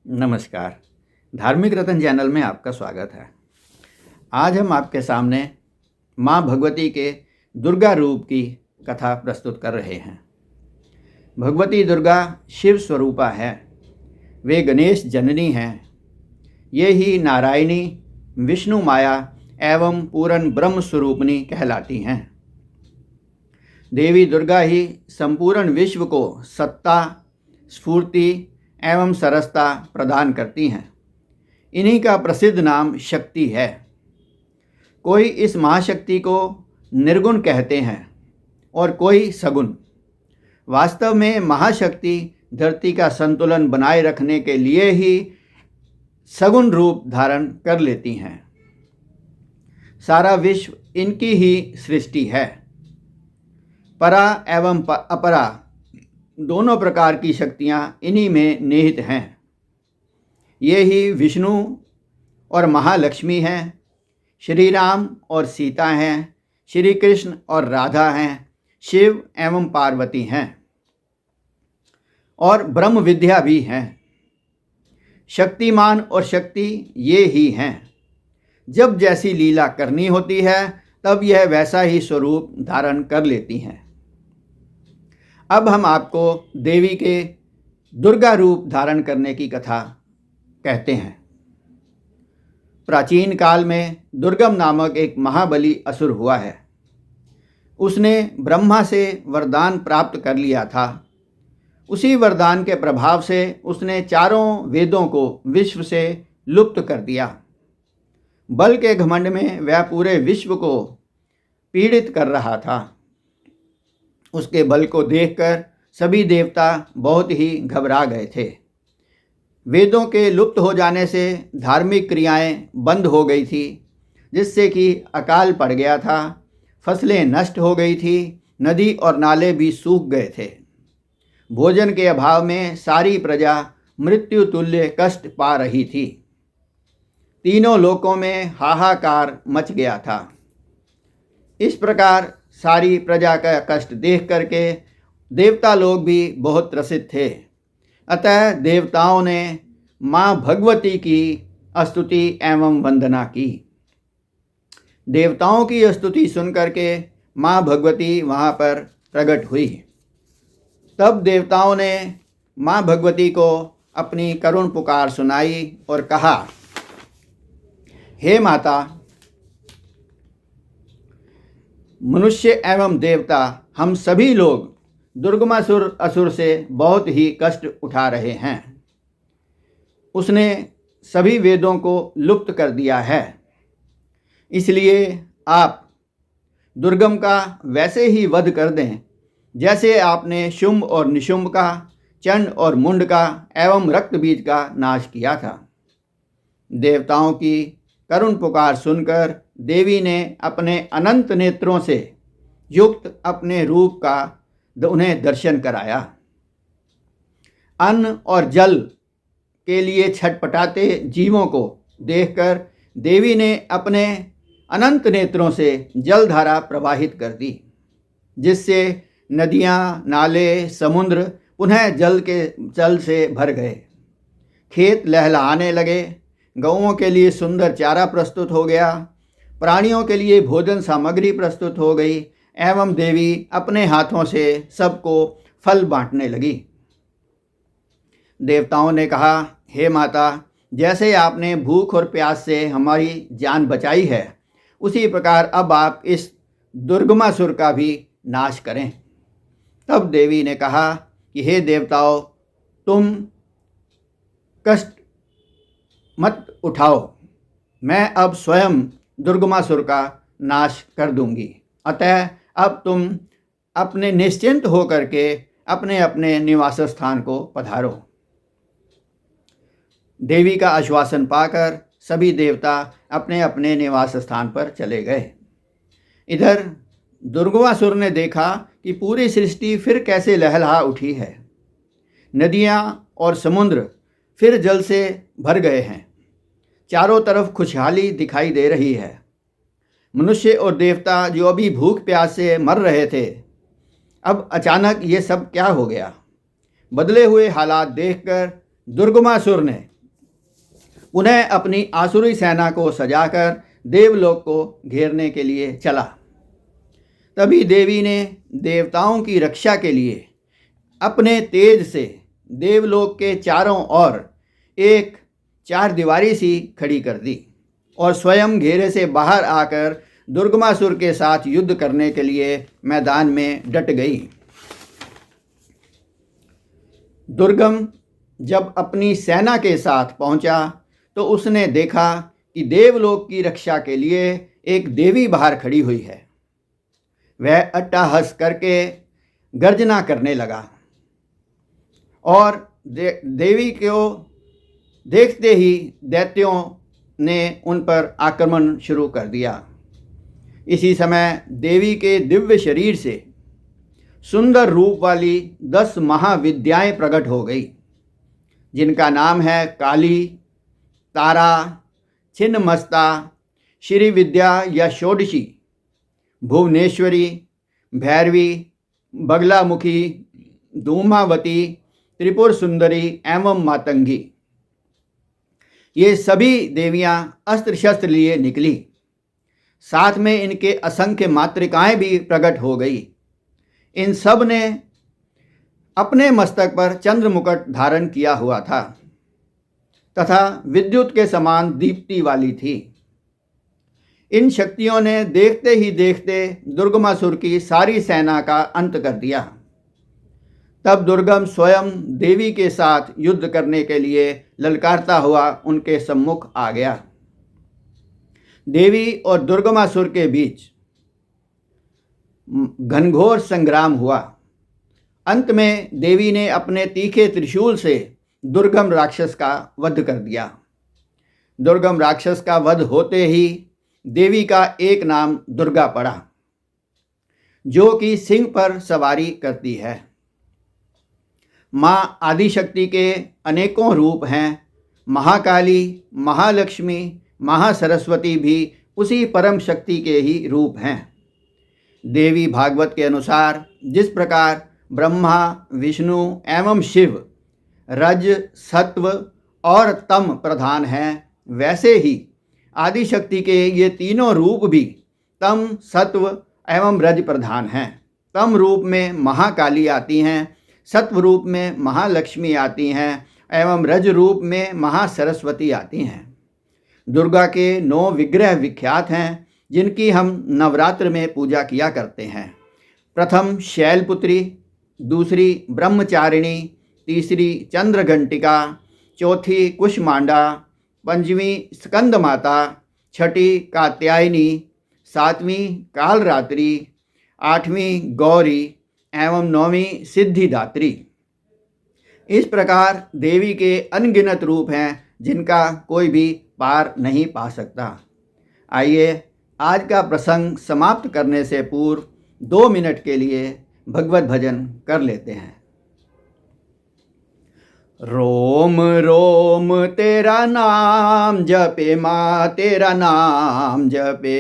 नमस्कार। धार्मिक रतन चैनल में आपका स्वागत है। आज हम आपके सामने माँ भगवती के दुर्गा रूप की कथा प्रस्तुत कर रहे हैं। भगवती दुर्गा शिव स्वरूपा है। वे गणेश जननी हैं। ये ही नारायणी, विष्णु माया एवं पूर्ण ब्रह्म स्वरूपिणी कहलाती हैं। देवी दुर्गा ही संपूर्ण विश्व को सत्ता, स्फूर्ति एवं सरसता प्रदान करती हैं। इन्हीं का प्रसिद्ध नाम शक्ति है। कोई इस महाशक्ति को निर्गुण कहते हैं और कोई सगुण। वास्तव में महाशक्ति धरती का संतुलन बनाए रखने के लिए ही सगुण रूप धारण कर लेती हैं। सारा विश्व इनकी ही सृष्टि है। परा एवं अपरा दोनों प्रकार की शक्तियाँ इन्हीं में निहित हैं। ये ही विष्णु और महालक्ष्मी हैं, श्री राम और सीता हैं, श्री कृष्ण और राधा हैं, शिव एवं पार्वती हैं और ब्रह्म विद्या भी हैं। शक्तिमान और शक्ति ये ही हैं। जब जैसी लीला करनी होती है तब यह वैसा ही स्वरूप धारण कर लेती हैं। अब हम आपको देवी के दुर्गा रूप धारण करने की कथा कहते हैं। प्राचीन काल में दुर्गम नामक एक महाबली असुर हुआ है। उसने ब्रह्मा से वरदान प्राप्त कर लिया था। उसी वरदान के प्रभाव से उसने चारों वेदों को विश्व से लुप्त कर दिया। बल के घमंड में वह पूरे विश्व को पीड़ित कर रहा था। उसके बल को देखकर सभी देवता बहुत ही घबरा गए थे। वेदों के लुप्त हो जाने से धार्मिक क्रियाएं बंद हो गई थी, जिससे कि अकाल पड़ गया था। फसलें नष्ट हो गई थी। नदी और नाले भी सूख गए थे। भोजन के अभाव में सारी प्रजा मृत्यु तुल्य कष्ट पा रही थी। तीनों लोकों में हाहाकार मच गया था। इस प्रकार सारी प्रजा का कष्ट देख करके देवता लोग भी बहुत त्रसित थे। अतः देवताओं ने माँ भगवती की स्तुति एवं वंदना की। देवताओं की स्तुति सुन करके माँ भगवती वहाँ पर प्रकट हुई। तब देवताओं ने माँ भगवती को अपनी करुण पुकार सुनाई और कहा, हे माता, मनुष्य एवं देवता हम सभी लोग दुर्गमासुर असुर से बहुत ही कष्ट उठा रहे हैं। उसने सभी वेदों को लुप्त कर दिया है। इसलिए आप दुर्गम का वैसे ही वध कर दें जैसे आपने शुंभ और निशुंभ का, चंड और मुंड का एवं रक्तबीज का नाश किया था। देवताओं की करुण पुकार सुनकर देवी ने अपने अनंत नेत्रों से युक्त अपने रूप का उन्हें दर्शन कराया। अन्न और जल के लिए छटपटाते जीवों को देखकर देवी ने अपने अनंत नेत्रों से जलधारा प्रवाहित कर दी, जिससे नदियाँ, नाले, समुद्र पुनः जल से भर गए। खेत लहलहाने लगे। गौओं के लिए सुंदर चारा प्रस्तुत हो गया। प्राणियों के लिए भोजन सामग्री प्रस्तुत हो गई एवं देवी अपने हाथों से सबको फल बांटने लगी। देवताओं ने कहा, हे माता, जैसे आपने भूख और प्यास से हमारी जान बचाई है, उसी प्रकार अब आप इस दुर्गमासुर का भी नाश करें। तब देवी ने कहा कि हे देवताओं, तुम कष्ट मत उठाओ। मैं अब स्वयं दुर्गमासुर का नाश कर दूंगी। अतः अब तुम अपने निश्चिंत हो करके अपने अपने निवास स्थान को पधारो। देवी का आश्वासन पाकर सभी देवता अपने अपने निवास स्थान पर चले गए। इधर दुर्गमासुर ने देखा कि पूरी सृष्टि फिर कैसे लहलहा उठी है। नदियाँ और समुद्र फिर जल से भर गए हैं। चारों तरफ खुशहाली दिखाई दे रही है। मनुष्य और देवता जो अभी भूख प्यास से मर रहे थे, अब अचानक ये सब क्या हो गया। बदले हुए हालात देखकर दुर्गमासुर ने उन्हें अपनी आसुरी सेना को सजाकर देवलोक को घेरने के लिए चला। तभी देवी ने देवताओं की रक्षा के लिए अपने तेज से देवलोक के चारों ओर एक चारदीवारी सी खड़ी कर दी और स्वयं घेरे से बाहर आकर दुर्गमासुर के साथ युद्ध करने के लिए मैदान में डट गई। दुर्गम जब अपनी सेना के साथ पहुंचा तो उसने देखा कि देवलोक की रक्षा के लिए एक देवी बाहर खड़ी हुई है। वह अट्टहास करके गर्जना करने लगा और देवी को देखते ही दैत्यों ने उन पर आक्रमण शुरू कर दिया। इसी समय देवी के दिव्य शरीर से सुंदर रूप वाली 10 महाविद्याएं प्रकट हो गई, जिनका नाम है काली, तारा, छिन्नमस्ता, श्री विद्या या षोडशी, भुवनेश्वरी, भैरवी, बगलामुखी, धूमावती, त्रिपुर सुंदरी एवं मातंगी। ये सभी देवियां अस्त्र शस्त्र लिए निकली। साथ में इनके असंख्य मातृकाएं भी प्रकट हो गई। इन सब ने अपने मस्तक पर चंद्र मुकुट धारण किया हुआ था तथा विद्युत के समान दीप्ति वाली थी। इन शक्तियों ने देखते ही देखते दुर्गमासुर की सारी सेना का अंत कर दिया। तब दुर्गम स्वयं देवी के साथ युद्ध करने के लिए ललकारता हुआ उनके सम्मुख आ गया। देवी और दुर्गमासुर के बीच घनघोर संग्राम हुआ। अंत में देवी ने अपने तीखे त्रिशूल से दुर्गम राक्षस का वध कर दिया। दुर्गम राक्षस का वध होते ही देवी का एक नाम दुर्गा पड़ा, जो कि सिंह पर सवारी करती है। माँ आदिशक्ति के अनेकों रूप हैं। महाकाली, महालक्ष्मी, महासरस्वती भी उसी परम शक्ति के ही रूप हैं। देवी भागवत के अनुसार जिस प्रकार ब्रह्मा, विष्णु एवं शिव रज, सत्व और तम प्रधान हैं, वैसे ही आदिशक्ति के ये तीनों रूप भी तम, सत्व एवं रज प्रधान हैं। तम रूप में महाकाली आती हैं, सत्व रूप में महालक्ष्मी आती हैं एवं रज रूप में महासरस्वती आती हैं। दुर्गा के 9 विग्रह विख्यात हैं, जिनकी हम नवरात्र में पूजा किया करते हैं। प्रथम शैलपुत्री, दूसरी ब्रह्मचारिणी, तीसरी चंद्रघंटिका, चौथी कुष्मांडा, पंचवीं स्कंद माता, छठी कात्यायनी, सातवीं कालरात्रि, आठवीं गौरी एवं 9वीं सिद्धिदात्री। इस प्रकार देवी के अनगिनत रूप हैं, जिनका कोई भी पार नहीं पा सकता। आइए आज का प्रसंग समाप्त करने से पूर्व 2 मिनट के लिए भगवत भजन कर लेते हैं। रोम रोम तेरा नाम जपे माँ, तेरा नाम जपे।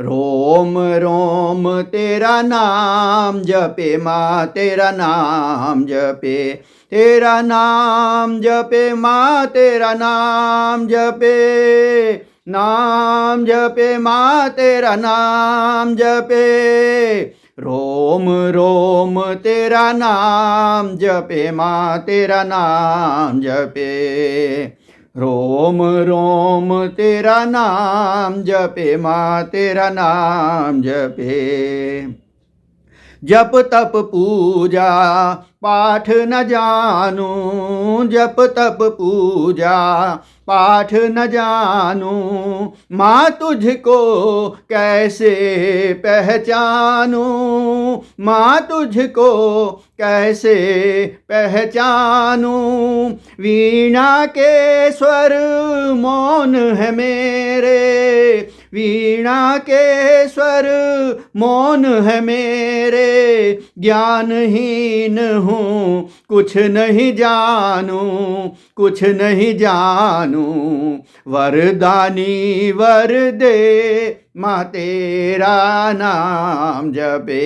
रोम रोम तेरा नाम जपे माँ, तेरा नाम जपे। तेरा नाम जपे माँ, तेरा नाम जपे। नाम जपे माँ, तेरा नाम जपे। रोम रोम तेरा नाम जपे माँ, तेरा नाम जपे। रोम रोम तेरा नाम जपे माँ, तेरा नाम जपे। जप तप पूजा पाठ न जानू, जप तप पूजा पाठ न जानू। माँ तुझको कैसे पहचानूं, माँ तुझको कैसे पहचानूं। वीणा के स्वर मौन है मेरे, वीणा के स्वर मौन है मेरे। ज्ञानहीन हूँ कुछ नहीं जानू, कुछ नहीं जानू। वरदानी वर दे माँ तेरा नाम जपे,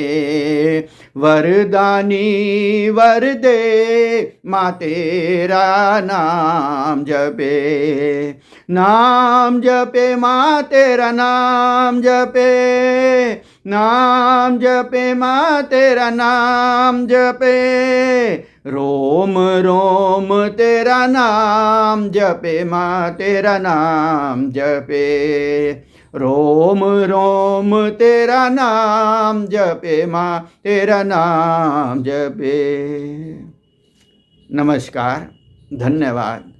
वरदानी वर दे माँ तेरा नाम जपे, नाम जपे माँ तेरा नाम जपे, नाम जपे माँ तेरा नाम जपे, रोम रोम तेरा नाम जपे माँ तेरा नाम जपे, रोम रोम तेरा नाम जपे माँ तेरा नाम जपे। नमस्कार, धन्यवाद।